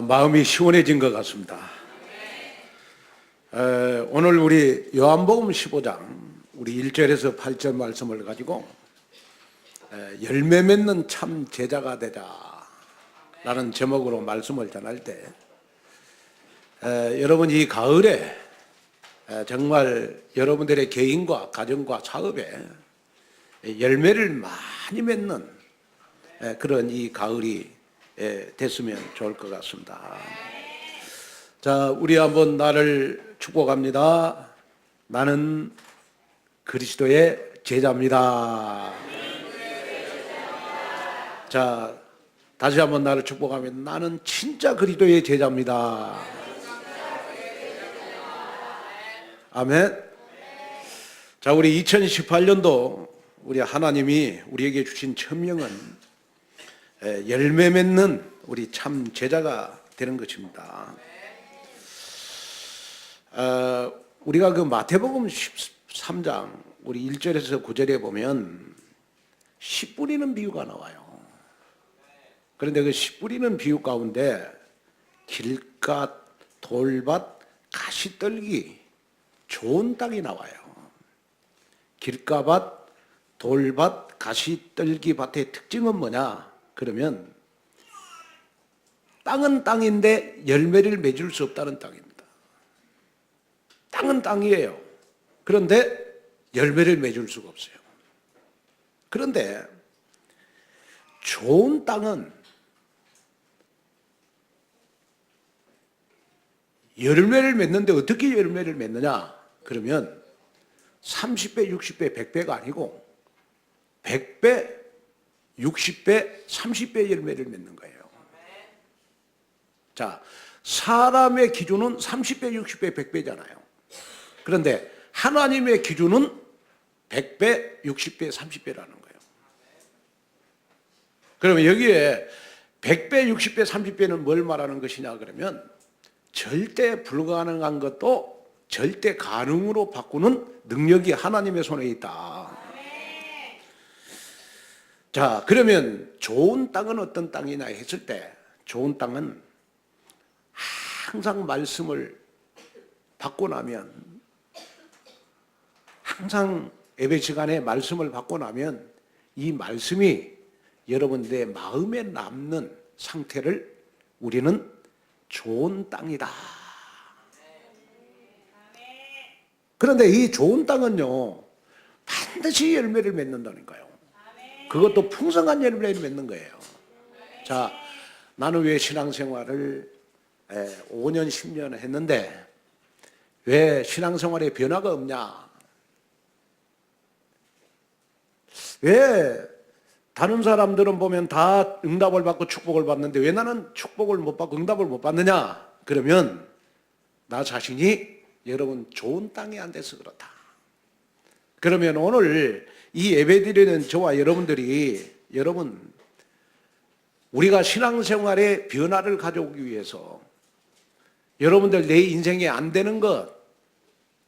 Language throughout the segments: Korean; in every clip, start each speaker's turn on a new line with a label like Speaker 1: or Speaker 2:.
Speaker 1: 마음이 시원해진 것 같습니다. 오늘 우리 요한복음 15장 우리 1절에서 8절 말씀을 가지고 열매 맺는 참 제자가 되자 라는 제목으로 말씀을 전할 때 여러분 이 가을에 정말 여러분들의 개인과 가정과 사업에 열매를 많이 맺는 그런 이 가을이 됐으면 좋을 것 같습니다. 자, 우리 한번 나를 축복합니다. 나는 그리스도의 제자입니다. 자, 다시 한번 나를 축복하면 나는 진짜 그리스도의 제자입니다. 아멘. 자, 우리 2018년도 우리 하나님이 우리에게 주신 천명은 열매 맺는 우리 참 제자가 되는 것입니다. 우리가 그 마태복음 13장 우리 1절에서 9절에 보면 씨 뿌리는 비유가 나와요. 그런데 그 씨 뿌리는 비유 가운데 길갓, 돌밭, 가시떨기, 좋은 땅이 나와요. 길가밭, 돌밭, 가시떨기 밭의 특징은 뭐냐? 그러면 땅은 땅인데 열매를 맺을 수 없다는 땅입니다. 땅은 땅이에요. 그런데 열매를 맺을 수가 없어요. 그런데 좋은 땅은 열매를 맺는데 어떻게 열매를 맺느냐? 그러면 30배, 60배, 100배가 아니고 100배, 60배, 30배 열매를 맺는 거예요. 자, 사람의 기준은 30배, 60배, 100배잖아요. 그런데 하나님의 기준은 100배, 60배, 30배라는 거예요. 그러면 여기에 100배, 60배, 30배는 뭘 말하는 것이냐 그러면 절대 불가능한 것도 절대 가능으로 바꾸는 능력이 하나님의 손에 있다. 자, 그러면 좋은 땅은 어떤 땅이냐 했을 때 좋은 땅은 항상 말씀을 받고 나면 항상 예배 시간에 말씀을 받고 나면 이 말씀이 여러분들의 마음에 남는 상태를 우리는 좋은 땅이다. 그런데 이 좋은 땅은요 반드시 열매를 맺는다니까요. 그것도 풍성한 열매를 맺는 거예요. 자, 나는 왜 신앙생활을 5년, 10년 했는데 왜 신앙생활에 변화가 없냐? 왜 다른 사람들은 보면 다 응답을 받고 축복을 받는데 왜 나는 축복을 못 받고 응답을 못 받느냐? 그러면 나 자신이 여러분 좋은 땅에 안 돼서 그렇다. 그러면 오늘 이 예배드리는 저와 여러분들이 여러분 우리가 신앙생활에 변화를 가져오기 위해서 여러분들 내 인생에 안 되는 것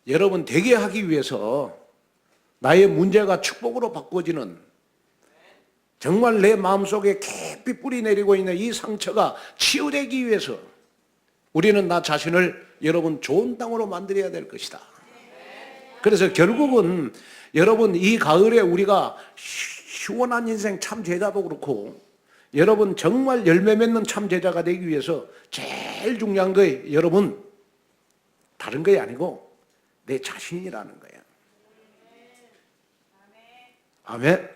Speaker 1: 여러분 되게 하기 위해서 나의 문제가 축복으로 바꿔지는 정말 내 마음속에 깊이 뿌리 내리고 있는 이 상처가 치유되기 위해서 우리는 나 자신을 여러분 좋은 땅으로 만들어야 될 것이다. 그래서 결국은 여러분 이 가을에 우리가 시원한 인생 참 제자도 그렇고 여러분 정말 열매 맺는 참 제자가 되기 위해서 제일 중요한 거예요. 여러분 다른 게 아니고 내 자신이라는 거예요. 아멘.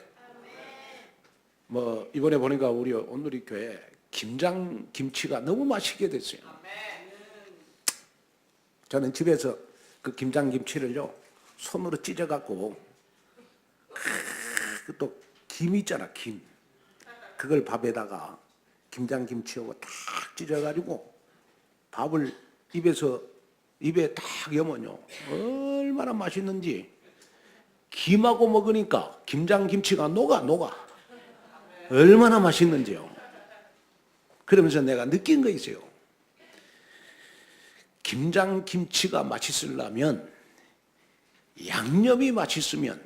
Speaker 1: 뭐 이번에 보니까 우리 온누리 교회 김장 김치가 너무 맛있게 됐어요. 저는 집에서 그 김장 김치를요 손으로 찢어갖고 또 김 있잖아 김 그걸 밥에다가 김장 김치하고 딱 찢어가지고 밥을 입에 딱 여면요 얼마나 맛있는지 김하고 먹으니까 김장 김치가 녹아 얼마나 맛있는지요. 그러면서 내가 느낀 거 있어요. 김장 김치가 맛있으려면 양념이 맛있으면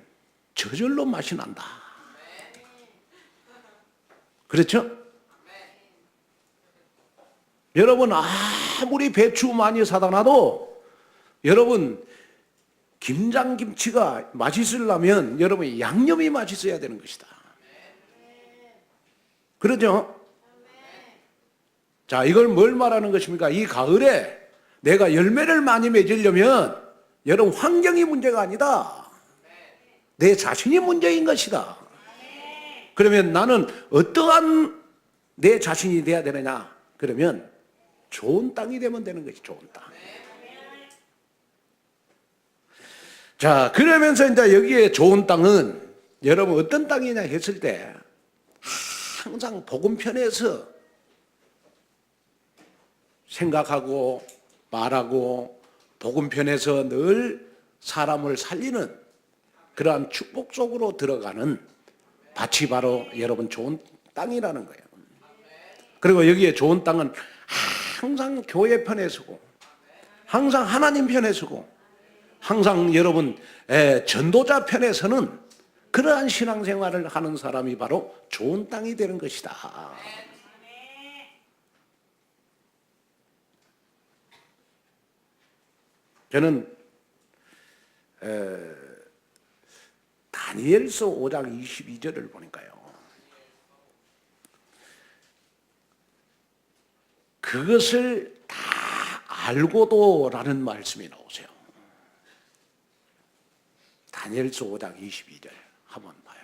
Speaker 1: 저절로 맛이 난다. 그렇죠? 여러분 아무리 배추 많이 사다 놔도 여러분 김장김치가 맛있으려면 여러분 양념이 맛있어야 되는 것이다. 그러죠? 자, 이걸 뭘 말하는 것입니까? 이 가을에 내가 열매를 많이 맺으려면 여러분 환경이 문제가 아니다. 내 자신이 문제인 것이다. 그러면 나는 어떠한 내 자신이 돼야 되느냐? 그러면 좋은 땅이 되면 되는 것이 좋은 땅. 자, 그러면서 이제 여기에 좋은 땅은 여러분 어떤 땅이냐 했을 때 항상 복음편에서 생각하고 말하고 복음편에서 늘 사람을 살리는 그러한 축복 속으로 들어가는 밭이 바로 여러분 좋은 땅이라는 거예요. 그리고 여기에 좋은 땅은 항상 교회 편에 서고 항상 하나님 편에 서고 항상 여러분 전도자 편에 서는 그러한 신앙생활을 하는 사람이 바로 좋은 땅이 되는 것이다. 저는 다니엘서 5장 22절을 보니까요. 그것을 다 알고도라는 말씀이 나오세요. 다니엘서 5장 22절 한번 봐요.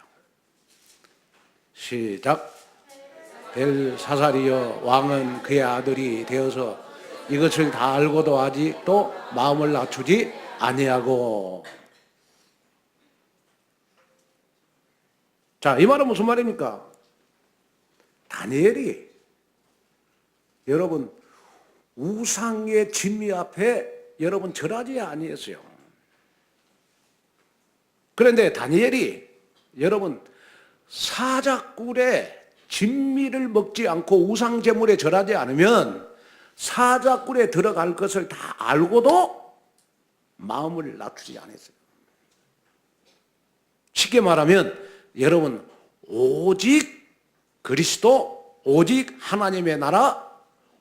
Speaker 1: 시작. 벨사살이여 왕은 그의 아들이 되어서 이것을 다 알고도 아직도 마음을 낮추지 아니하고. 자, 이 말은 무슨 말입니까? 다니엘이 여러분 우상의 진미 앞에 여러분 절하지 아니했어요. 그런데 다니엘이 여러분 사자굴의 진미를 먹지 않고 우상 제물에 절하지 않으면 사자굴에 들어갈 것을 다 알고도 마음을 낮추지 않았어요. 쉽게 말하면 여러분 오직 그리스도, 오직 하나님의 나라,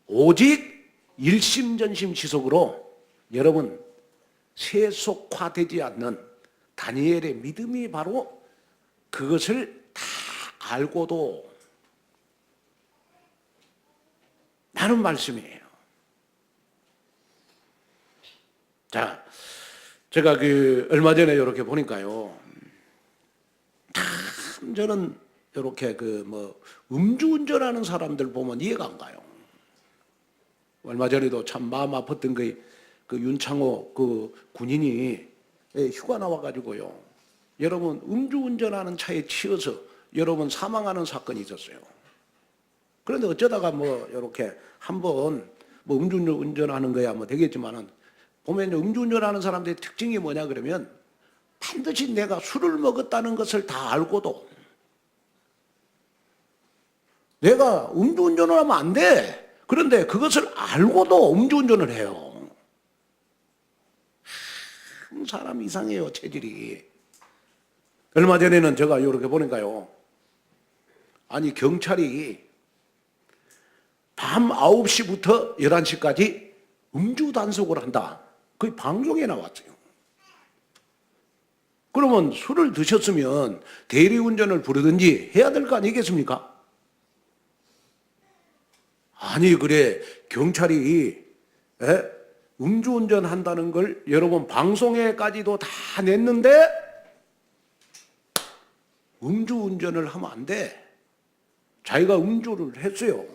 Speaker 1: 오직 일심전심지속으로 여러분 세속화되지 않는 다니엘의 믿음이 바로 그것을 다 알고도 라는 말씀이에요. 자, 제가 얼마 전에 이렇게 보니까요. 참 저는 이렇게 음주운전하는 사람들 보면 이해가 안 가요. 얼마 전에도 참 마음 아팠던 그 윤창호 군인이 휴가 나와가지고요. 여러분 음주운전하는 차에 치여서 여러분 사망하는 사건이 있었어요. 그런데 어쩌다가 이렇게 한번 음주운전하는 거야 되겠지만은 보면 음주운전하는 사람들의 특징이 뭐냐 그러면 반드시 내가 술을 먹었다는 것을 다 알고도 내가 음주운전을 하면 안 돼. 그런데 그것을 알고도 음주운전을 해요. 사람 이상해요, 체질이. 얼마 전에는 제가 이렇게 보니까요. 아니, 경찰이 밤 9시부터 11시까지 음주 단속을 한다. 그게 방송에 나왔어요. 그러면 술을 드셨으면 대리운전을 부르든지 해야 될 거 아니겠습니까? 아니, 그래, 경찰이 음주운전 한다는 걸 여러분 방송에까지도 다 냈는데 음주운전을 하면 안 돼. 자기가 음주를 했어요.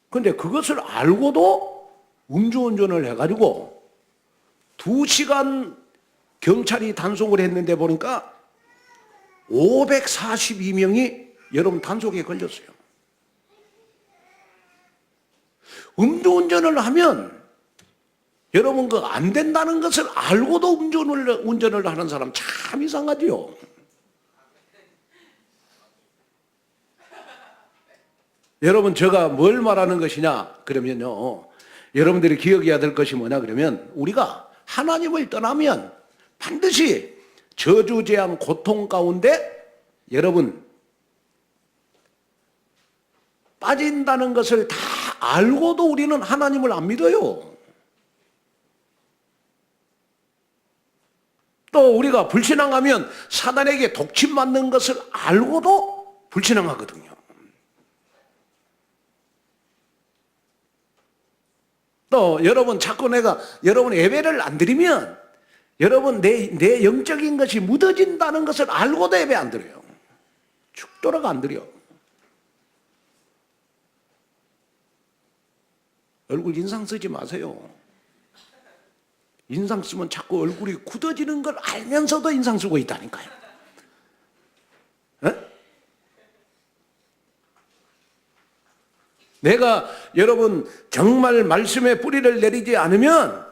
Speaker 1: 그런데 그것을 알고도 음주운전을 해가지고 2시간 경찰이 단속을 했는데 보니까 542명이 여러분 단속에 걸렸어요. 음주운전을 하면 여러분 안 된다는 것을 알고도 운전을 하는 사람 참 이상하지요. 여러분 제가 뭘 말하는 것이냐 그러면요. 여러분들이 기억해야 될 것이 뭐냐 그러면 우리가 하나님을 떠나면 반드시 저주, 재앙, 고통 가운데 여러분 빠진다는 것을 다 알고도 우리는 하나님을 안 믿어요. 또 우리가 불신앙하면 사단에게 독침 맞는 것을 알고도 불신앙하거든요. 또 여러분 자꾸 내가 여러분 예배를 안 드리면 여러분 내 영적인 것이 묻어진다는 것을 알고도 예배 안 드려요. 죽도록 안 드려. 얼굴 인상 쓰지 마세요. 인상 쓰면 자꾸 얼굴이 굳어지는 걸 알면서도 인상 쓰고 있다니까요. 에? 내가 여러분 정말 말씀의 뿌리를 내리지 않으면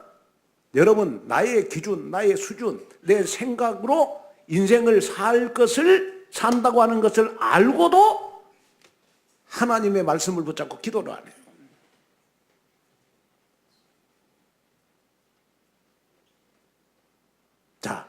Speaker 1: 여러분 나의 기준, 나의 수준, 내 생각으로 인생을 살 것을 산다고 하는 것을 알고도 하나님의 말씀을 붙잡고 기도를 안 해요. 자,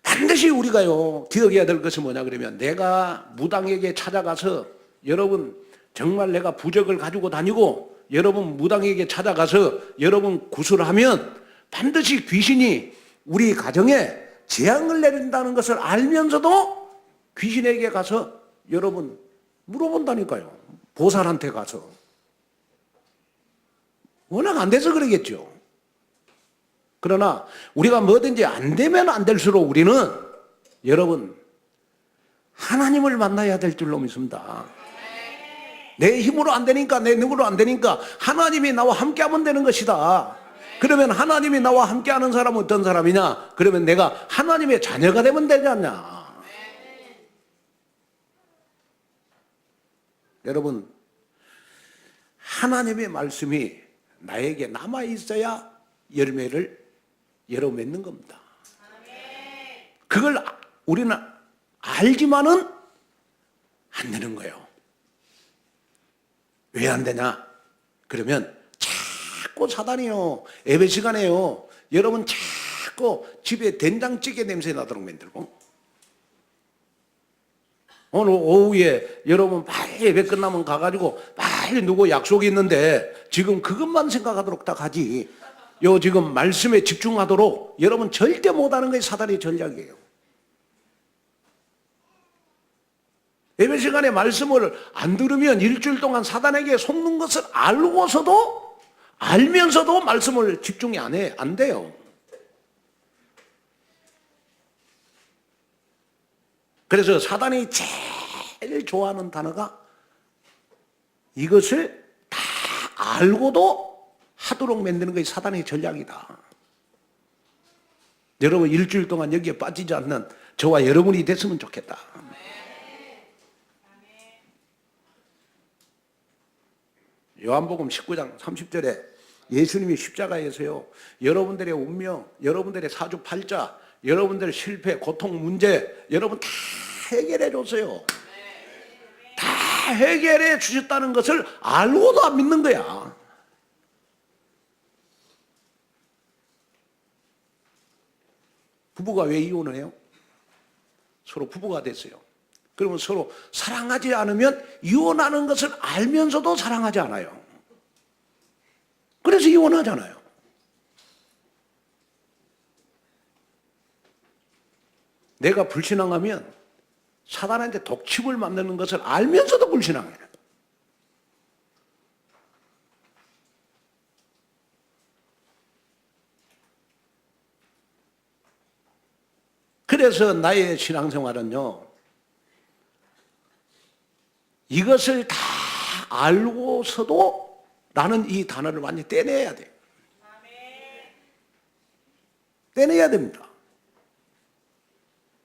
Speaker 1: 반드시 우리가요 기억해야 될 것이 뭐냐 그러면 내가 무당에게 찾아가서 여러분 정말 내가 부적을 가지고 다니고 여러분 무당에게 찾아가서 여러분 구슬하면 반드시 귀신이 우리 가정에 재앙을 내린다는 것을 알면서도 귀신에게 가서 여러분 물어본다니까요. 보살한테 가서. 워낙 안 돼서 그러겠죠. 그러나 우리가 뭐든지 안 되면 안 될수록 우리는 여러분 하나님을 만나야 될 줄로 믿습니다. 내 힘으로 안 되니까 내 능으로 안 되니까 하나님이 나와 함께하면 되는 것이다. 그러면 하나님이 나와 함께하는 사람은 어떤 사람이냐? 그러면 내가 하나님의 자녀가 되면 되지 않냐? 여러분 하나님의 말씀이 나에게 남아 있어야 열매를 열어 맺는 겁니다. 그걸 우리는 알지만은 안 되는 거예요. 왜 안 되냐? 그러면 자꾸 사단이요 예배 시간에요 여러분 자꾸 집에 된장찌개 냄새 나도록 만들고 오늘 오후에 여러분 빨리 예배 끝나면 가가지고 빨리 누구 약속이 있는데 지금 그것만 생각하도록 딱 하지 요 지금 말씀에 집중하도록 여러분 절대 못하는 게 사단의 전략이에요. 예배 시간에 말씀을 안 들으면 일주일 동안 사단에게 속는 것을 알고서도 알면서도 말씀을 집중이 안 돼요. 그래서 사단이 제일 좋아하는 단어가 이것을 다 알고도 하도록 만드는 것이 사단의 전략이다. 여러분 일주일 동안 여기에 빠지지 않는 저와 여러분이 됐으면 좋겠다. 요한복음 19장 30절에 예수님이 십자가에서요 여러분들의 운명, 여러분들의 사주팔자, 여러분들의 실패, 고통, 문제 여러분 다 해결해 줬어요. 다 해결해 주셨다는 것을 알고도 안 믿는 거야. 부부가 왜 이혼을 해요? 서로 부부가 됐어요. 그러면 서로 사랑하지 않으면 이혼하는 것을 알면서도 사랑하지 않아요. 그래서 이혼하잖아요. 내가 불신앙하면 사단한테 독침을 맞는 것을 알면서도 불신앙해요. 그래서 나의 신앙생활은요 이것을 다 알고서도 나는 이 단어를 완전히 떼내야 돼요. 떼내야 됩니다.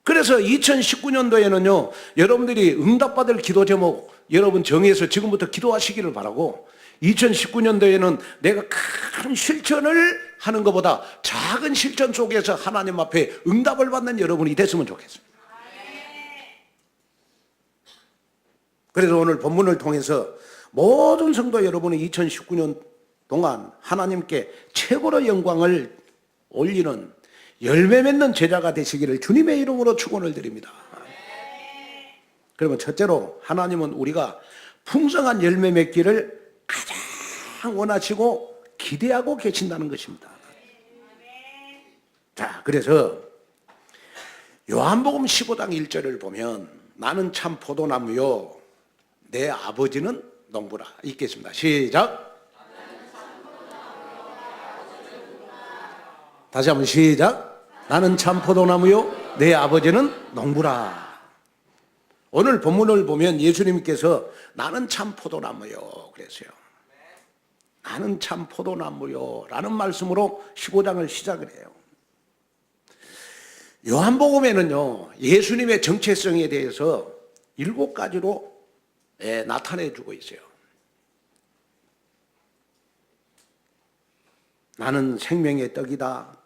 Speaker 1: 그래서 2019년도에는요 여러분들이 응답받을 기도 제목 여러분 정해서 지금부터 기도하시기를 바라고 2019년도에는 내가 큰 실천을 하는 것보다 작은 실천 속에서 하나님 앞에 응답을 받는 여러분이 됐으면 좋겠습니다. 그래서 오늘 본문을 통해서 모든 성도 여러분이 2019년 동안 하나님께 최고로 영광을 올리는 열매 맺는 제자가 되시기를 주님의 이름으로 축원을 드립니다. 그러면 첫째로 하나님은 우리가 풍성한 열매 맺기를 가장 원하시고 기대하고 계신다는 것입니다. 자, 그래서 요한복음 15장 1절을 보면 나는 참 포도나무요 내 아버지는 농부라. 읽겠습니다. 시작. 다시 한번 시작. 나는 참 포도나무요 내 아버지는 농부라. 오늘 본문을 보면 예수님께서 나는 참 포도나무요 그랬어요. 나는 참 포도나무요 라는 말씀으로 15장을 시작을 해요. 요한복음에는요 예수님의 정체성에 대해서 7가지로 나타내 주고 있어요. 나는 생명의 떡이다.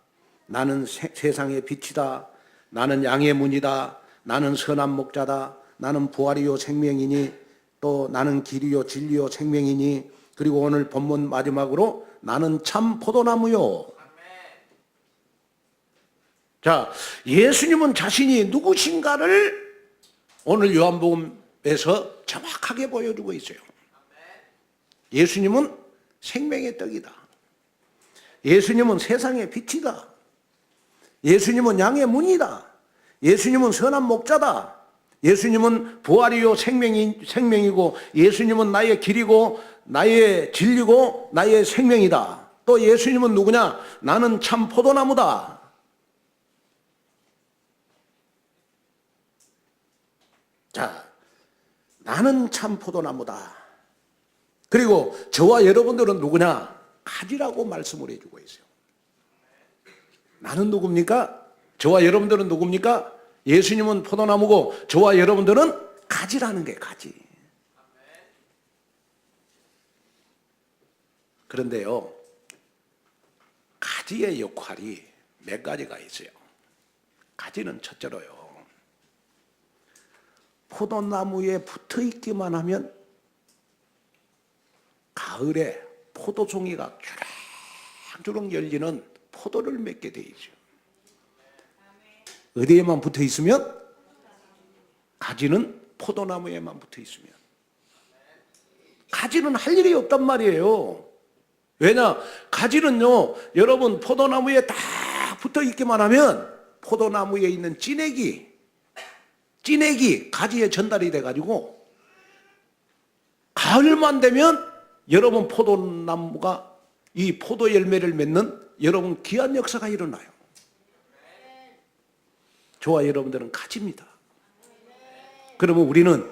Speaker 1: 나는 세상의 빛이다. 나는 양의 문이다. 나는 선한 목자다. 나는 부활이요 생명이니 또 나는 길이요 진리요 생명이니 그리고 오늘 본문 마지막으로 나는 참 포도나무요. 자, 예수님은 자신이 누구신가를 오늘 요한복음에서 정확하게 보여주고 있어요. 예수님은 생명의 떡이다. 예수님은 세상의 빛이다. 예수님은 양의 문이다. 예수님은 선한 목자다. 예수님은 부활이요 생명이고 예수님은 나의 길이고 나의 진리고 나의 생명이다. 또 예수님은 누구냐? 나는 참 포도나무다. 자, 나는 참 포도나무다. 그리고 저와 여러분들은 누구냐? 가지라고 말씀을 해주고 있어요. 나는 누굽니까? 저와 여러분들은 누굽니까? 예수님은 포도나무고 저와 여러분들은 가지라는 게 가지. 그런데요, 가지의 역할이 몇 가지가 있어요. 가지는 첫째로요, 포도나무에 붙어 있기만 하면 가을에 포도송이가 주렁주렁 열리는 포도를 맺게 돼 있죠. 어디에만 붙어 있으면? 가지는 포도나무에만 붙어 있으면. 가지는 할 일이 없단 말이에요. 왜냐? 가지는요, 여러분 포도나무에 딱 붙어 있기만 하면 포도나무에 있는 찐액이 가지에 전달이 돼가지고 가을만 되면 여러분 포도나무가 이 포도 열매를 맺는 여러분 귀한 역사가 일어나요. 저와 여러분들은 가지입니다. 그러면 우리는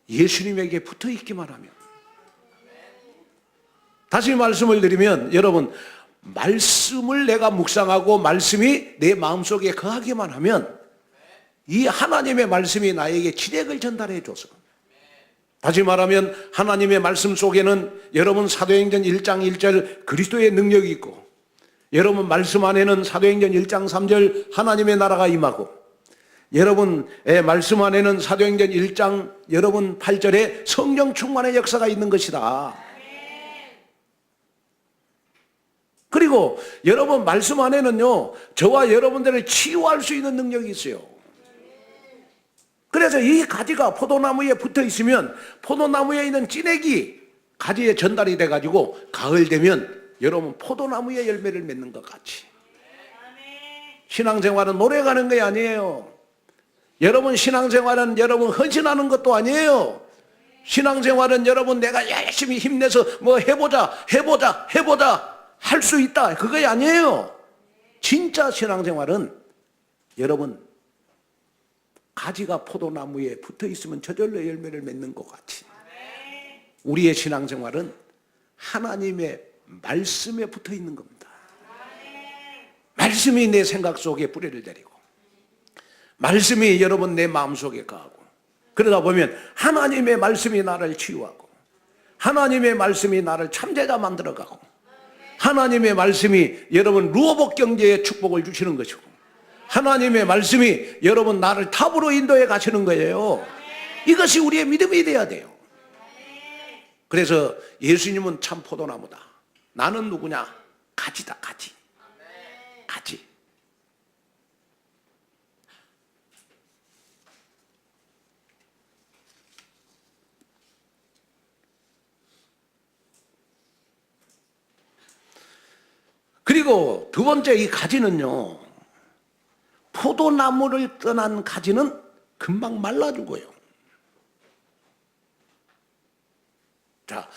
Speaker 1: 예수님에게 붙어 있기만 하면, 다시 말씀을 드리면 여러분 말씀을 내가 묵상하고 말씀이 내 마음속에 거하기만 하면 이 하나님의 말씀이 나에게 진액을 전달해 줘서, 다시 말하면 하나님의 말씀 속에는 여러분 사도행전 1장 1절 그리스도의 능력이 있고, 여러분 말씀 안에는 사도행전 1장 3절 하나님의 나라가 임하고, 여러분의 말씀 안에는 사도행전 1장 여러분 8절에 성령 충만의 역사가 있는 것이다. 그리고 여러분 말씀 안에는요 저와 여러분들을 치유할 수 있는 능력이 있어요. 그래서 이 가지가 포도나무에 붙어 있으면 포도나무에 있는 찐액이 가지에 전달이 돼가지고 가을 되면 여러분 포도나무에 열매를 맺는 것 같이, 신앙생활은 노래 가는 게 아니에요. 여러분 신앙생활은 여러분 헌신하는 것도 아니에요. 신앙생활은 여러분 내가 열심히 힘내서 뭐 해보자 할 수 있다, 그게 아니에요. 진짜 신앙생활은 여러분 가지가 포도나무에 붙어 있으면 저절로 열매를 맺는 것 같이, 우리의 신앙생활은 하나님의 말씀에 붙어 있는 겁니다. 말씀이 내 생각 속에 뿌리를 내리고 말씀이 여러분 내 마음속에 가고, 그러다 보면 하나님의 말씀이 나를 치유하고 하나님의 말씀이 나를 참제자 만들어가고 하나님의 말씀이 여러분 루어복 경제의 축복을 주시는 것이고 하나님의 말씀이 여러분 나를 탑으로 인도해 가시는 거예요. 이것이 우리의 믿음이 돼야 돼요. 그래서 예수님은 참 포도나무다. 나는 누구냐? 가지다, 가지. 그리고 두 번째 이 가지는요, 포도나무를 떠난 가지는 금방 말라 죽어요. 자,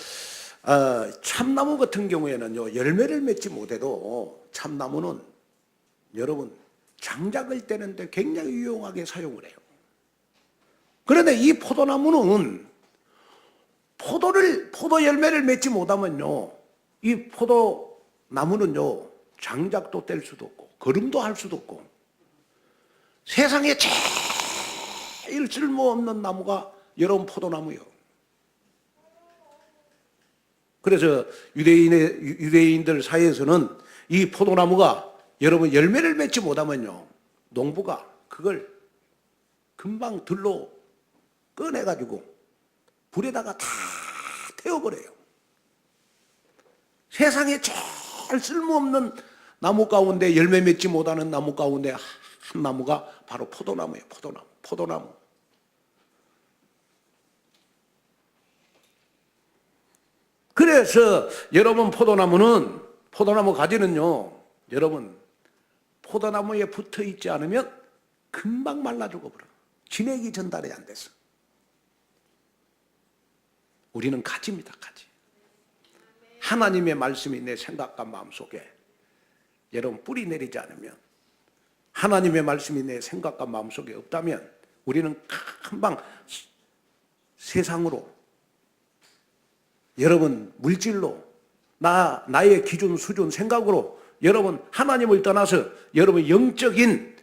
Speaker 1: 참나무 같은 경우에는요, 열매를 맺지 못해도 참나무는 여러분 장작을 떼는데 굉장히 유용하게 사용을 해요. 그런데 이 포도나무는 포도 열매를 맺지 못하면요, 이 포도나무는요, 장작도 뗄 수도 없고 거름도 할 수도 없고, 세상에 제일 쓸모없는 나무가 여러분 포도나무예요. 그래서 유대인들 사이에서는 이 포도나무가 여러분 열매를 맺지 못하면요, 농부가 그걸 금방 들로 꺼내가지고 불에다가 다 태워버려요. 세상에 제일 쓸모없는 나무 가운데, 열매 맺지 못하는 나무 가운데 한 나무가 바로 포도나무예요. 포도나무. 그래서 여러분 포도나무 가지는요, 여러분 포도나무에 붙어 있지 않으면 금방 말라 죽어버려. 진액이 전달이 안 돼서. 우리는 가지입니다, 가지. 하나님의 말씀이 내 생각과 마음속에 여러분 뿌리 내리지 않으면, 하나님의 말씀이 내 생각과 마음속에 없다면 우리는 금방 세상으로, 여러분 물질로, 나의 기준, 수준, 생각으로 여러분 하나님을 떠나서 여러분 영적인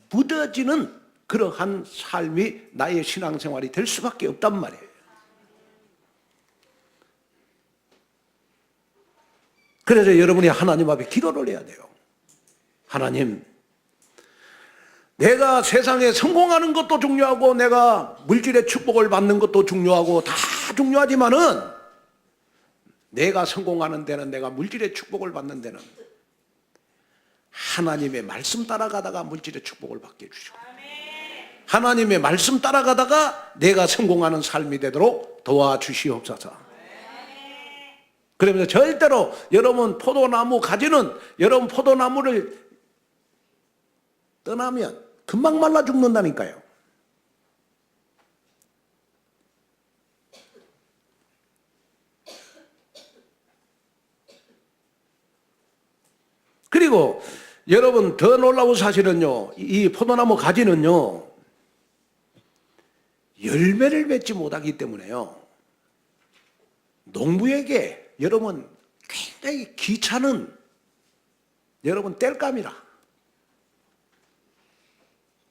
Speaker 1: 묻어지는 그러한 삶이 나의 신앙생활이 될 수밖에 없단 말이에요. 그래서 여러분이 하나님 앞에 기도를 해야 돼요. 하나님, 내가 세상에 성공하는 것도 중요하고 내가 물질의 축복을 받는 것도 중요하고 다 중요하지만은, 내가 성공하는 데는, 내가 물질의 축복을 받는 데는 하나님의 말씀 따라가다가 물질의 축복을 받게 해주시고, 하나님의 말씀 따라가다가 내가 성공하는 삶이 되도록 도와주시옵소서. 그러면서 절대로 여러분 포도나무 가지는, 여러분 포도나무를 떠나면 금방 말라 죽는다니까요. 그리고 여러분 더 놀라운 사실은요, 이 포도나무 가지는요, 열매를 맺지 못하기 때문에요, 농부에게 여러분 굉장히 귀찮은 여러분 땔감이라.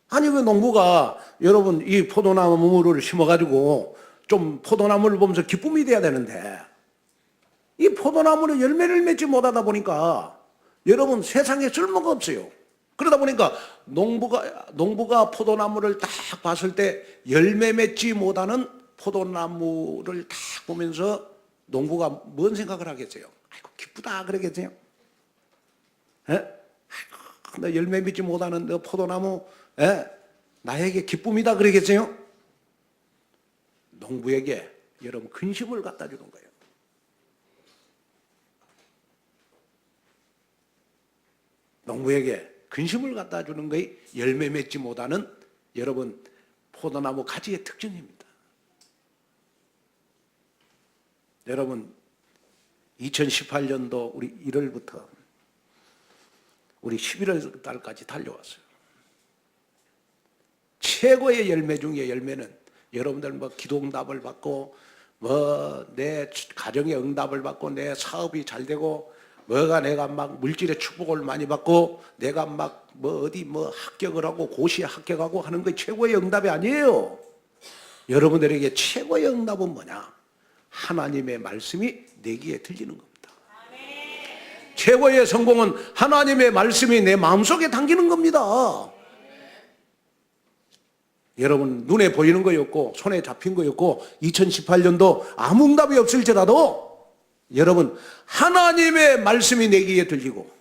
Speaker 1: 아니 그 농부가 여러분 이 포도나무를 심어가지고 좀 포도나무를 보면서 기쁨이 돼야 되는데, 이 포도나무는 열매를 맺지 못하다 보니까 여러분 세상에 쓸모가 없어요. 그러다 보니까 농부가 포도나무를 딱 봤을 때 열매 맺지 못하는 포도나무를 딱 보면서 농부가 뭔 생각을 하겠어요? 아이고 기쁘다 그러겠어요? 아이고 나 열매 맺지 못하는 너 포도나무, 나에게 기쁨이다 그러겠어요? 농부에게 여러분 근심을 갖다 주는 거예요. 농부에게 근심을 갖다 주는 것이 열매 맺지 못하는 여러분 포도나무 가지의 특징입니다. 여러분 2018년도 우리 1월부터 우리 11월 달까지 달려왔어요. 최고의 열매 중에 열매는 여러분들 뭐 기도응답을 받고, 뭐 내 가정의 응답을 받고, 내 사업이 잘 되고, 내가 막 물질의 축복을 많이 받고, 내가 막 뭐 어디 뭐 합격을 하고 고시에 합격하고 하는 게 최고의 응답이 아니에요. 여러분들에게 최고의 응답은 뭐냐? 하나님의 말씀이 내 귀에 들리는 겁니다. 최고의 성공은 하나님의 말씀이 내 마음속에 담기는 겁니다. 여러분 눈에 보이는 거였고 손에 잡힌 거였고 2018년도 아무 응답이 없을지라도 여러분 하나님의 말씀이 내 귀에 들리고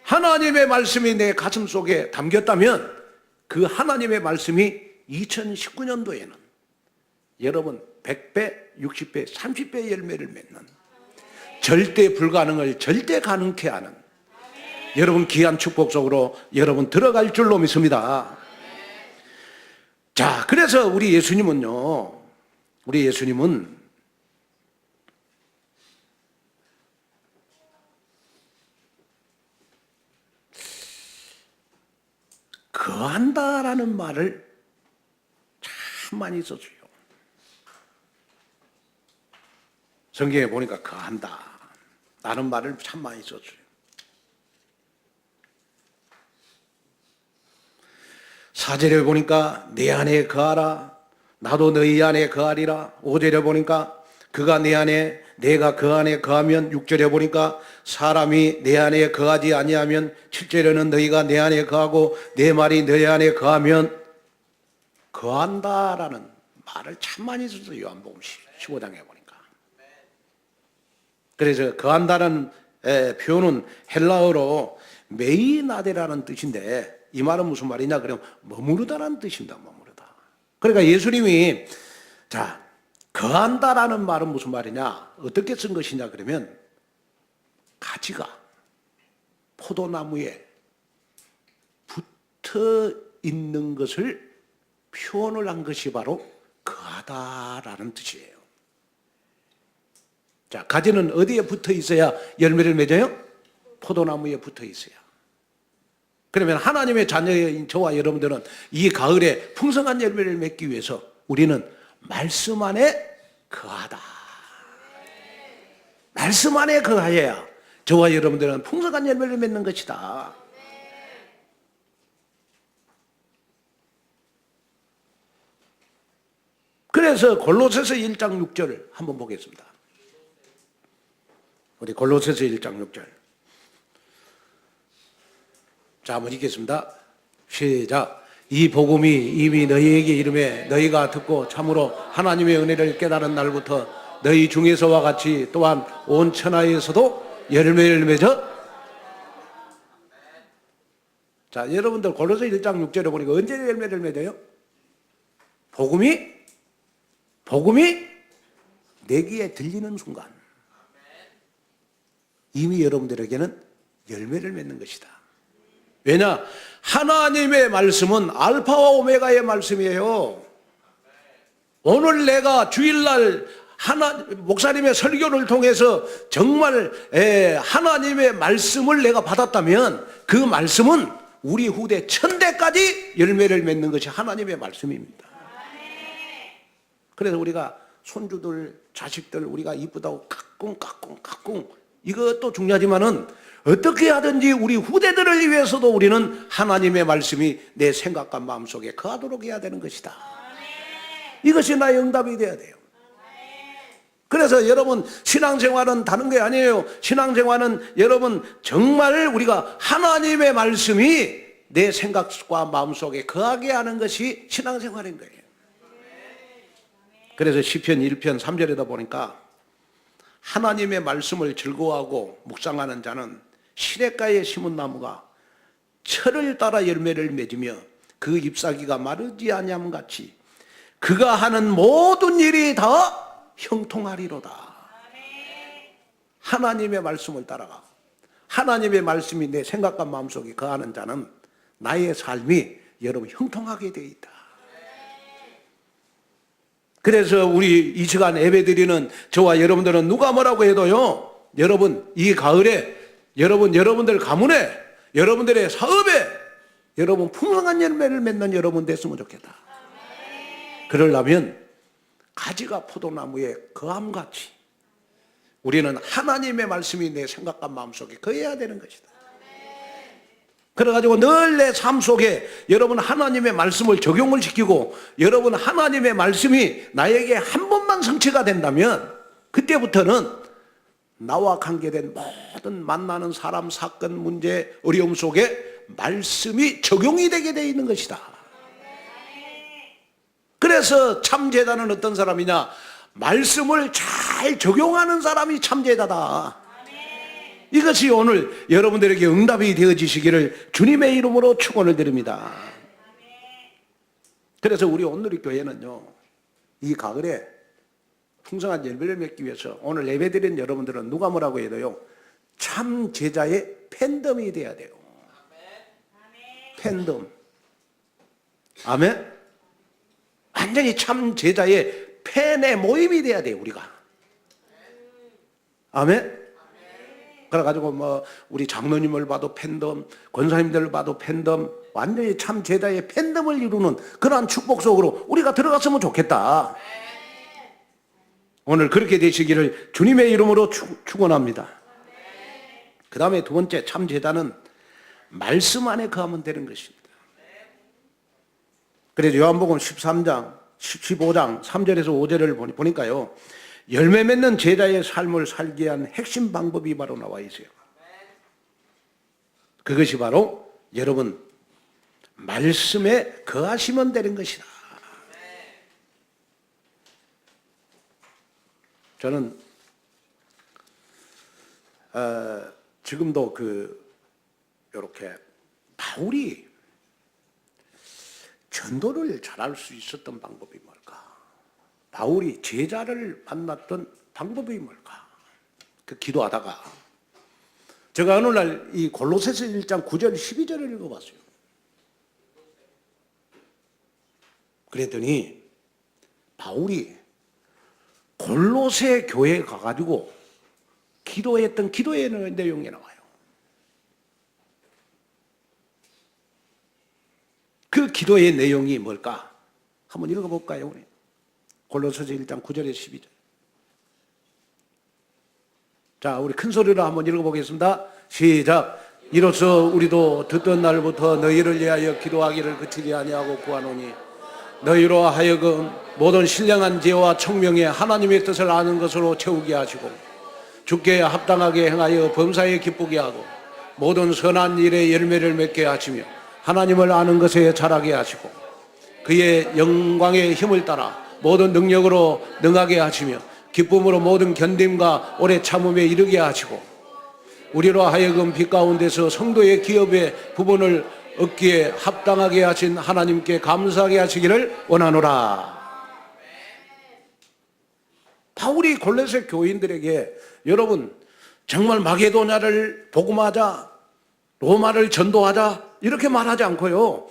Speaker 1: 하나님의 말씀이 내 가슴 속에 담겼다면, 그 하나님의 말씀이 2019년도에는 여러분 100배, 60배, 30배의 열매를 맺는 절대 불가능을 절대 가능케 하는 여러분 귀한 축복 속으로 여러분 들어갈 줄로 믿습니다. 자, 그래서 우리 예수님은 거한다라는 말을 참 많이 썼어요. 성경에 보니까 거한다 라는 말을 참 많이 썼어요. 4절에 보니까 내 안에 거하라 나도 너희 안에 거하리라. 5절에 보니까 그가 내 안에 내가 그 안에 거하면, 6절에 보니까 사람이 내 안에 거하지 아니하면, 7절에는 너희가 내 안에 거하고 내 말이 너희 안에 거하면 거한다라는 말을 참 많이 썼어요. 요한복음 15장에 보니까. 그래서 거한다는 표현은 헬라어로 메이나데라는 뜻인데, 이 말은 무슨 말이냐 그러면 머무르다라는 뜻입니다. 머무르다. 그러니까 예수님이 거한다라는 말은 무슨 말이냐, 어떻게 쓴 것이냐 그러면 가지가 포도나무에 붙어 있는 것을 표현을 한 것이 바로 거하다라는 뜻이에요. 자, 가지는 어디에 붙어 있어야 열매를 맺어요? 포도나무에 붙어 있어야. 그러면 하나님의 자녀인 저와 여러분들은 이 가을에 풍성한 열매를 맺기 위해서 우리는 말씀 안에 거하다. 말씀 안에 거하여야 저와 여러분들은 풍성한 열매를 맺는 것이다. 그래서 골로새서 1장 6절을 한번 보겠습니다. 우리 골로새서 1장 6절. 자, 한번 읽겠습니다. 시작. 이 복음이 이미 너희에게 이름에 너희가 듣고 참으로 하나님의 은혜를 깨달은 날부터 너희 중에서와 같이 또한 온 천하에서도 열매를 맺어. 자, 여러분들 골로새 1장 6절에 보니까 언제 열매를 맺어요? 복음이 내 귀에 들리는 순간 이미 여러분들에게는 열매를 맺는 것이다. 왜냐? 하나님의 말씀은 알파와 오메가의 말씀이에요. 오늘 내가 주일날 목사님의 설교를 통해서 정말 하나님의 말씀을 내가 받았다면 그 말씀은 우리 후대 천대까지 열매를 맺는 것이 하나님의 말씀입니다. 그래서 우리가 손주들, 자식들 우리가 이쁘다고 가꿍 이것도 중요하지만은 어떻게 하든지 우리 후대들을 위해서도 우리는 하나님의 말씀이 내 생각과 마음속에 거하도록 해야 되는 것이다. 이것이 나의 응답이 돼야 돼요. 그래서 여러분 신앙생활은 다른 게 아니에요. 신앙생활은 여러분 정말 우리가 하나님의 말씀이 내 생각과 마음속에 거하게 하는 것이 신앙생활인 거예요. 그래서 시편 1편 3절에다 보니까 하나님의 말씀을 즐거워하고 묵상하는 자는 시냇가에 심은 나무가 철을 따라 열매를 맺으며 그 잎사귀가 마르지 아니함 같이 그가 하는 모든 일이 다 형통하리로다. 하나님의 말씀을 따라가 하나님의 말씀이 내 생각과 마음속에 거하는 자는 나의 삶이 여러분 형통하게 되어 있다. 그래서 우리 이 시간 예배드리는 저와 여러분들은 누가 뭐라고 해도요, 여러분 이 가을에 여러분들 가문에 여러분들의 사업에 여러분 풍성한 열매를 맺는 여러분 됐으면 좋겠다. 그러려면 가지가 포도나무에 거함같이 우리는 하나님의 말씀이 내 생각과 마음속에 거해야 되는 것이다. 그래가지고 늘 내 삶 속에 여러분 하나님의 말씀을 적용을 시키고 여러분 하나님의 말씀이 나에게 한 번만 성취가 된다면 그때부터는 나와 관계된 모든 만나는 사람, 사건, 문제, 어려움 속에 말씀이 적용이 되게 되어 있는 것이다. 그래서 참제자는 어떤 사람이냐? 말씀을 잘 적용하는 사람이 참제자다. 이것이 오늘 여러분들에게 응답이 되어지시기를 주님의 이름으로 축원을 드립니다. 그래서 우리 온누리 교회는요, 이 가을에 풍성한 열매를 맺기 위해서 오늘 예배드린 여러분들은 누가 뭐라고 해도요, 참 제자의 팬덤이 돼야 돼요. 팬덤. 아멘? 완전히 참 제자의 팬의 모임이 돼야 돼요, 우리가. 아멘? 그래가지고 뭐 우리 장로님을 봐도 팬덤, 권사님들을 봐도 팬덤, 완전히 참 제자의 팬덤을 이루는 그러한 축복 속으로 우리가 들어갔으면 좋겠다. 오늘 그렇게 되시기를 주님의 이름으로 축원합니다. 그 다음에 두 번째, 참 제자는 말씀 안에 거하면 되는 것입니다. 그래서 요한복음 13장, 15장 3절에서 5절을 보니까요, 열매 맺는 제자의 삶을 살게 한 핵심 방법이 바로 나와 있어요. 그것이 바로 여러분 말씀에 거하시면 되는 것이다. 저는 지금도 이렇게 바울이 전도를 잘할 수 있었던 방법이 뭘까? 바울이 제자를 만났던 방법이 뭘까? 기도하다가 제가 어느 날 이 골로새서 1장 9절 12절을 읽어봤어요. 그랬더니 바울이 골로새 교회에 가가지고 기도했던 기도의 내용이 나와요. 그 기도의 내용이 뭘까? 한번 읽어볼까요, 우리? 골로새서 1장 9절에 12절. 자, 우리 큰 소리로 한번 읽어보겠습니다. 시작. 이로써 우리도 듣던 날부터 너희를 위하여 기도하기를 그치지 아니하고 구하노니 너희로 하여금 모든 신령한 지혜와 총명에 하나님의 뜻을 아는 것으로 채우게 하시고 주께 합당하게 행하여 범사에 기쁘게 하고 모든 선한 일에 열매를 맺게 하시며 하나님을 아는 것에 자라게 하시고 그의 영광의 힘을 따라 모든 능력으로 능하게 하시며 기쁨으로 모든 견딤과 오래 참음에 이르게 하시고 우리로 하여금 빛 가운데서 성도의 기업의 부분을 얻기에 합당하게 하신 하나님께 감사하게 하시기를 원하노라. 바울이 골로새 교인들에게 여러분 정말 마게도냐를 복음하자, 로마를 전도하자 이렇게 말하지 않고요,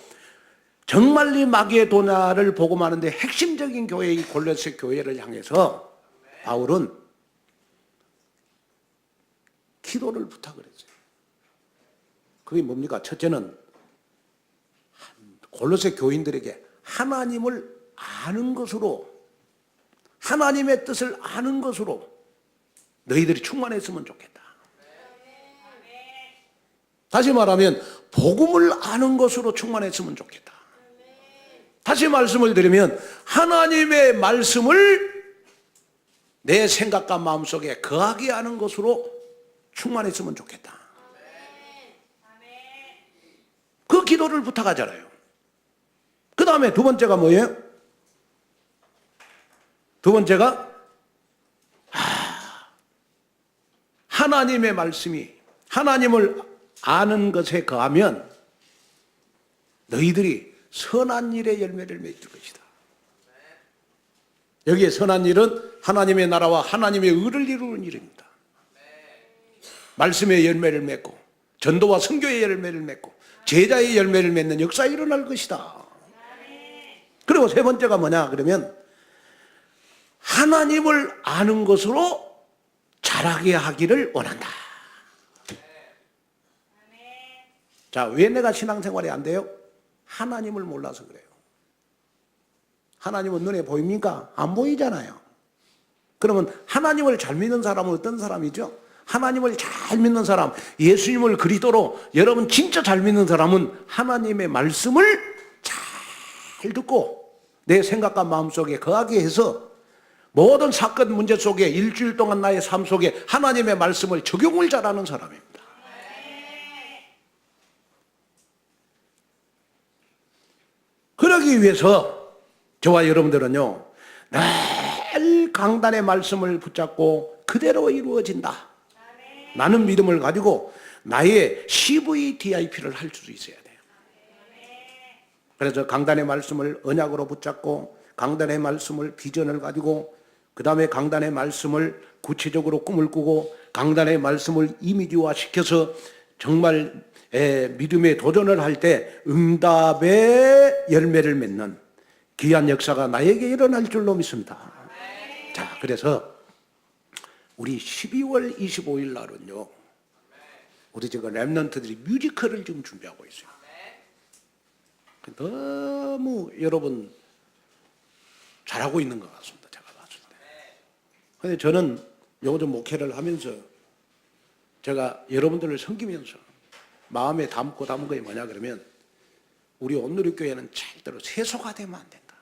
Speaker 1: 정말 이 마게도냐를 복음하는데 핵심적인 교회의 골로새 교회를 향해서 바울은 기도를 부탁을 했어요. 그게 뭡니까? 첫째는 골로새 교인들에게 하나님을 아는 것으로, 하나님의 뜻을 아는 것으로 너희들이 충만했으면 좋겠다. 다시 말하면 복음을 아는 것으로 충만했으면 좋겠다. 다시 말씀을 드리면 하나님의 말씀을 내 생각과 마음속에 거하게 하는 것으로 충만했으면 좋겠다. 그 기도를 부탁하잖아요. 그 다음에 두 번째가 뭐예요? 두 번째가 하나님의 말씀이 하나님을 아는 것에 거하면 너희들이 선한 일의 열매를 맺을 것이다. 여기에 선한 일은 하나님의 나라와 하나님의 의를 이루는 일입니다. 말씀의 열매를 맺고 전도와 선교의 열매를 맺고 제자의 열매를 맺는 역사가 일어날 것이다. 그리고 세 번째가 뭐냐 그러면 하나님을 아는 것으로 자라게 하기를 원한다. 자, 왜 내가 신앙생활이 안 돼요? 하나님을 몰라서 그래요. 하나님은 눈에 보입니까? 안 보이잖아요. 그러면 하나님을 잘 믿는 사람은 어떤 사람이죠? 하나님을 잘 믿는 사람, 예수님을 그리스도로 여러분 진짜 잘 믿는 사람은 하나님의 말씀을 잘 듣고 내 생각과 마음속에 거하게 해서 모든 사건 문제 속에 일주일 동안 나의 삶 속에 하나님의 말씀을 적용을 잘하는 사람입니다. 그러기 위해서 저와 여러분들은요, 늘 강단의 말씀을 붙잡고 그대로 이루어진다 라는 믿음을 가지고 나의 CVDIP를 할 수 있어야 돼요. 그래서 강단의 말씀을 언약으로 붙잡고 강단의 말씀을 비전을 가지고 그 다음에 강단의 말씀을 구체적으로 꿈을 꾸고 강단의 말씀을 이미지화 시켜서 정말 믿음의 도전을 할 때 응답의 열매를 맺는 귀한 역사가 나에게 일어날 줄로 믿습니다. 자, 그래서 우리 12월 25일 날은요, 우리 지금 랩런트들이 뮤지컬을 지금 준비하고 있어요. 너무 여러분 잘하고 있는 것 같습니다. 제가 봤을 때. 근데 저는 요즘 목회를 하면서 제가 여러분들을 섬기면서 마음에 담은 게 뭐냐 그러면 우리 온누리교회는 절대로 세소가 되면 안 된다.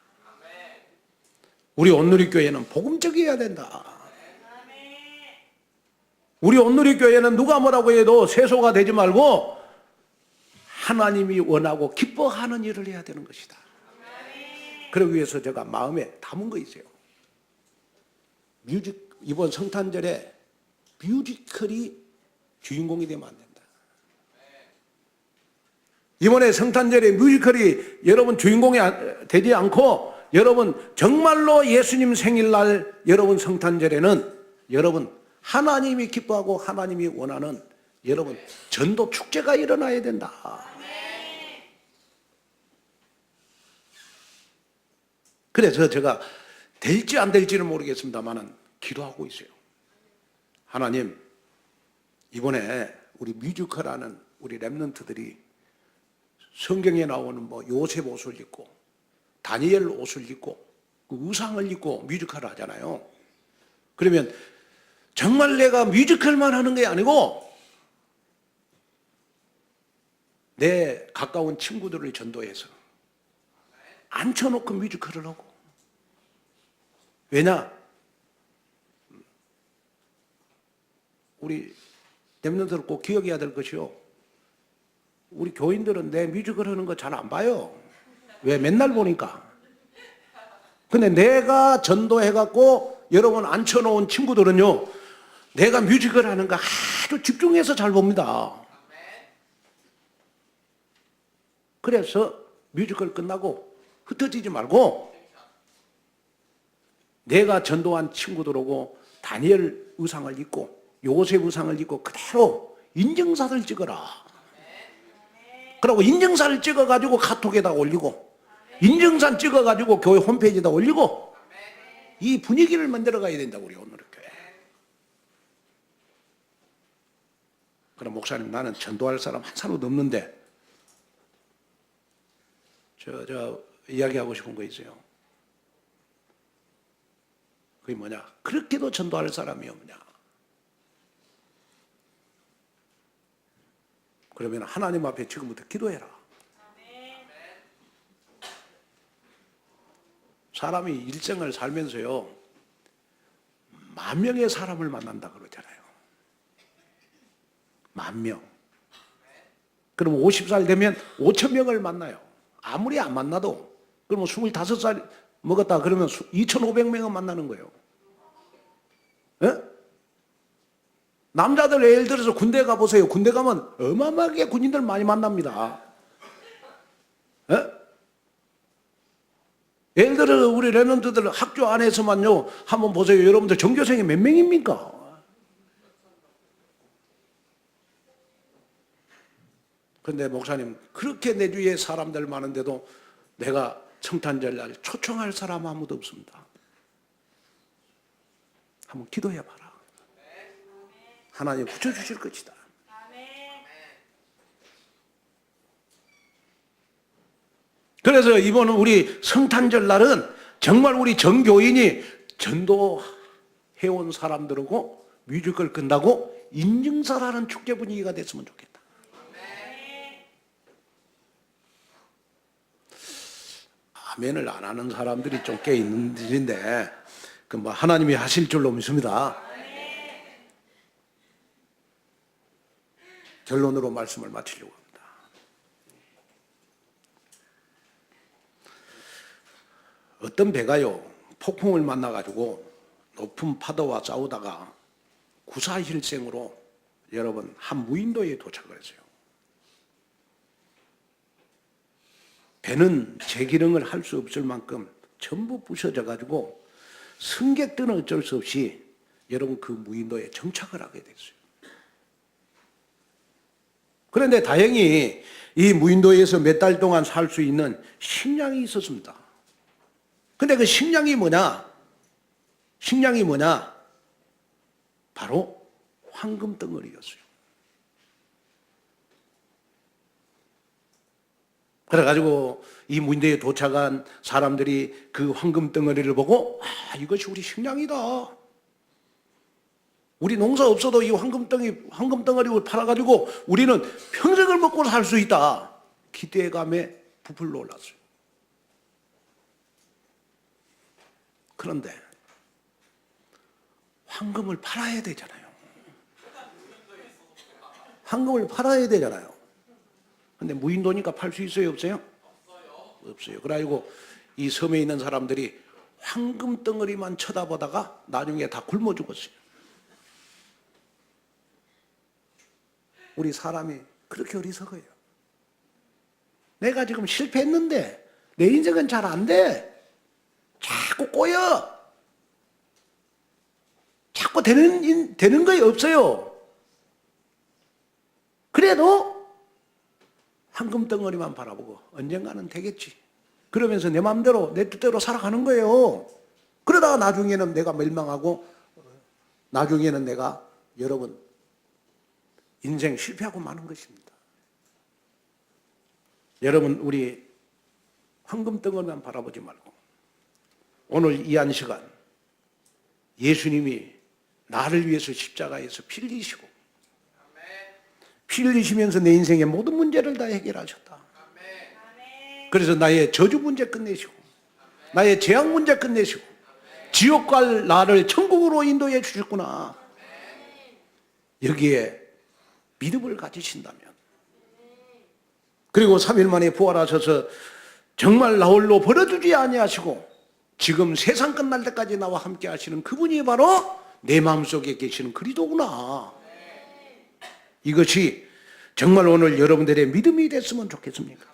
Speaker 1: 우리 온누리교회는 복음적이어야 된다. 우리 온누리교회는 누가 뭐라고 해도 세소가 되지 말고 하나님이 원하고 기뻐하는 일을 해야 되는 것이다. 그러기 위해서 제가 마음에 담은 거 있어요. 이번 성탄절에 뮤지컬이 주인공이 되면 안 된다. 이번에 성탄절에 뮤지컬이 여러분 주인공이 되지 않고 여러분 정말로 예수님 생일날 여러분 성탄절에는 여러분 하나님이 기뻐하고 하나님이 원하는 여러분 전도 축제가 일어나야 된다. 그래서 제가 될지 안 될지는 모르겠습니다만 기도하고 있어요. 하나님, 이번에 우리 뮤지컬하는 우리 랩런트들이 성경에 나오는 뭐 요셉 옷을 입고 다니엘 옷을 입고 그 의상을 입고 뮤지컬을 하잖아요. 그러면 정말 내가 뮤지컬만 하는 게 아니고 내 가까운 친구들을 전도해서 앉혀놓고 뮤지컬을 하고. 왜냐? 우리 랩런트들 꼭 기억해야 될 것이요, 우리 교인들은 내 뮤지컬 하는 거 잘 안 봐요. 왜? 맨날 보니까. 근데 내가 전도해갖고 여러분 앉혀놓은 친구들은요, 내가 뮤지컬 하는 거 아주 집중해서 잘 봅니다. 그래서 뮤지컬 끝나고 흩어지지 말고 내가 전도한 친구들하고 다니엘 의상을 입고 요셉 의상을 입고 그대로 인증사를 찍어라. 그리고 인증사를 찍어가지고 카톡에다 올리고 인증사 찍어가지고 교회 홈페이지에다 올리고 이 분위기를 만들어 가야 된다. 우리 오늘 교회. 그럼 목사님, 나는 전도할 사람 한 사람도 없는데 저 이야기하고 싶은 거 있어요. 그게 뭐냐? 그렇게도 전도할 사람이 없냐? 그러면 하나님 앞에 지금부터 기도해라. 사람이 일생을 살면서요, 10,000명의 사람을 만난다 그러잖아요. 10,000명. 그럼 50살 되면 5,000명을 만나요. 아무리 안 만나도. 그러면 25살 먹었다 그러면 2,500명은 만나는 거예요. 예? 남자들 예를 들어서 군대 가보세요. 군대 가면 어마어마하게 군인들 많이 만납니다. 예? 예를 들어 우리 랩런트들 학교 안에서만요, 한번 보세요. 여러분들 전교생이 몇 명입니까? 근데 목사님, 그렇게 내 주위에 사람들 많은데도 내가 성탄절 날 초청할 사람 아무도 없습니다. 한번 기도해봐라. 하나님 붙여주실 것이다. 그래서 이번은 우리 성탄절 날은 정말 우리 전교인이 전도해온 사람들하고 뮤지컬 끝나고 인증사라는 축제 분위기가 됐으면 좋겠다. 아멘을 안 하는 사람들이 좀 꽤 있는데 그 뭐 하나님이 하실 줄로 믿습니다. 결론으로 말씀을 마치려고 합니다. 어떤 배가요, 폭풍을 만나가지고 높은 파도와 싸우다가 구사일생으로 여러분 한 무인도에 도착을 했어요. 배는 제기능을 할 수 없을 만큼 전부 부서져 가지고 승객들은 어쩔 수 없이 여러분 그 무인도에 정착을 하게 됐어요. 그런데 다행히 이 무인도에서 몇 달 동안 살 수 있는 식량이 있었습니다. 근데 그 식량이 뭐냐? 식량이 뭐냐? 바로 황금 덩어리였어요. 그래가지고 이 무인도에 도착한 사람들이 그 황금 덩어리를 보고 이것이 우리 식량이다. 우리 농사 없어도 이 황금 덩어리를 팔아가지고 우리는 평생을 먹고 살 수 있다. 기대감에 부풀러 올랐어요. 그런데 황금을 팔아야 되잖아요. 황금을 팔아야 되잖아요. 근데 무인도니까 팔 수 있어요, 없어요? 없어요. 그래가지고 이 섬에 있는 사람들이 황금 덩어리만 쳐다보다가 나중에 다 굶어 죽었어요. 우리 사람이 그렇게 어리석어요. 내가 지금 실패했는데 내 인생은 잘 안 돼. 자꾸 꼬여. 자꾸 되는 거에 없어요. 그래도 황금 덩어리만 바라보고 언젠가는 되겠지. 그러면서 내 마음대로 내 뜻대로 살아가는 거예요. 그러다가 나중에는 내가 멸망하고 나중에는 내가 여러분 인생 실패하고 마는 것입니다. 여러분 우리 황금 덩어리만 바라보지 말고 오늘 이 한 시간 예수님이 나를 위해서 십자가에서 피 흘리시고 피 흘리시면서 내 인생의 모든 문제를 다 해결하셨다. 그래서 나의 저주 문제 끝내시고 나의 재앙 문제 끝내시고 지옥 갈 나를 천국으로 인도해 주셨구나. 여기에 믿음을 가지신다면 그리고 3일 만에 부활하셔서 정말 나 홀로 버려두지 아니하시고 지금 세상 끝날 때까지 나와 함께 하시는 그분이 바로 내 마음속에 계시는 그리스도구나. 이것이 정말 오늘 여러분들의 믿음이 됐으면 좋겠습니까?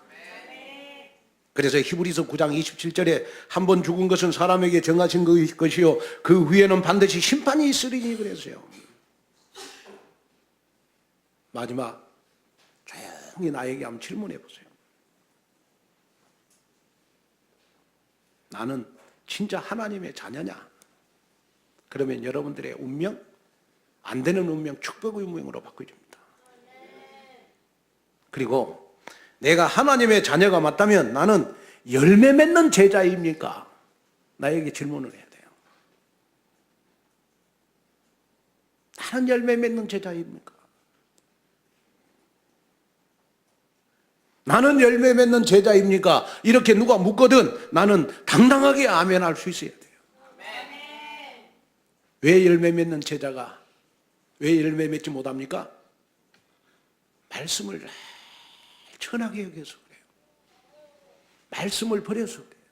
Speaker 1: 그래서 히브리서 9장 27절에 한 번 죽은 것은 사람에게 정하신 것이요 그 후에는 반드시 심판이 있으리니 그랬어요. 마지막 조용히 나에게 한번 질문해 보세요. 나는 진짜 하나님의 자녀냐? 그러면 여러분들의 운명, 안 되는 운명, 축복의 운명으로 바꿔줍니다. 그리고 내가 하나님의 자녀가 맞다면 나는 열매 맺는 제자입니까? 나에게 질문을 해야 돼요. 나는 열매 맺는 제자입니까? 나는 열매 맺는 제자입니까? 이렇게 누가 묻거든 나는 당당하게 아멘할 수 있어야 돼요. 왜 열매 맺는 제자가 왜 열매 맺지 못합니까? 말씀을 천하게 여겨서 그래요. 말씀을 버려서 그래요.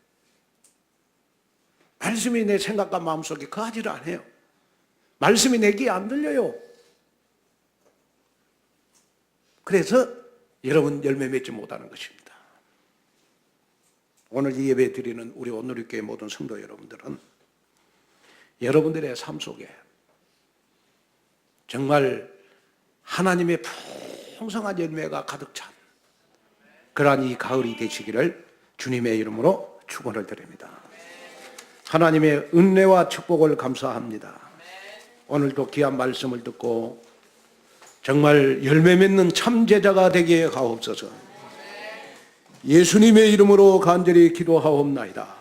Speaker 1: 말씀이 내 생각과 마음속에 거하지를 않아요. 말씀이 내 귀에 안 들려요. 그래서 여러분 열매 맺지 못하는 것입니다. 오늘 이 예배 드리는 우리 온누리교회 모든 성도 여러분들은 여러분들의 삶 속에 정말 하나님의 풍성한 열매가 가득 찬 그러한 이 가을이 되시기를 주님의 이름으로 축원을 드립니다. 하나님의 은혜와 축복을 감사합니다. 오늘도 귀한 말씀을 듣고 정말 열매 맺는 참 제자가 되게 하옵소서. 예수님의 이름으로 간절히 기도하옵나이다.